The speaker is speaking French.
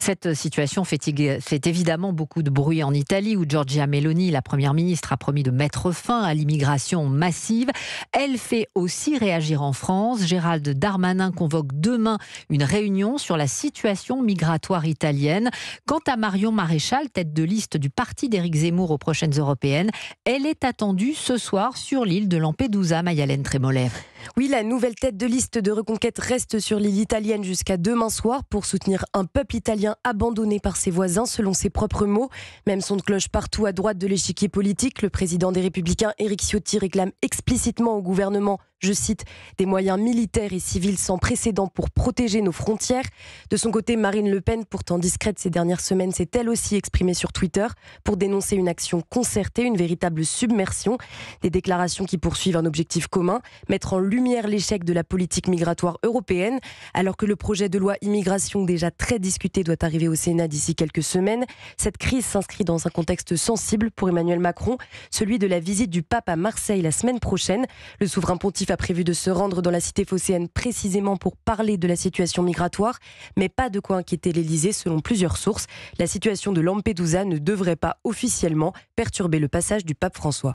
Cette situation fait évidemment beaucoup de bruit en Italie, où Giorgia Meloni, la première ministre, a promis de mettre fin à l'immigration massive. Elle fait aussi réagir en France. Gérald Darmanin convoque demain une réunion sur la situation migratoire italienne. Quant à Marion Maréchal, tête de liste du parti d'Éric Zemmour aux prochaines européennes, elle est attendue ce soir sur l'île de Lampedusa. Mayalène Trémollet. Oui, la nouvelle tête de liste de Reconquête reste sur l'île italienne jusqu'à demain soir pour soutenir un peuple italien abandonné par ses voisins, selon ses propres mots. Même son de cloche partout à droite de l'échiquier politique, le président des Républicains, Éric Ciotti, réclame explicitement au gouvernement, je cite, des moyens militaires et civils sans précédent pour protéger nos frontières. De son côté, Marine Le Pen, pourtant discrète ces dernières semaines, s'est elle aussi exprimée sur Twitter pour dénoncer une action concertée, une véritable submersion. Des déclarations qui poursuivent un objectif commun, mettre en lumière l'échec de la politique migratoire européenne, alors que le projet de loi immigration déjà très discuté doit arriver au Sénat d'ici quelques semaines. Cette crise s'inscrit dans un contexte sensible pour Emmanuel Macron, celui de la visite du pape à Marseille la semaine prochaine. Le souverain pontife a prévu de se rendre dans la cité phocéenne précisément pour parler de la situation migratoire, mais pas de quoi inquiéter l'Élysée selon plusieurs sources. La situation de Lampedusa ne devrait pas officiellement perturber le passage du pape François.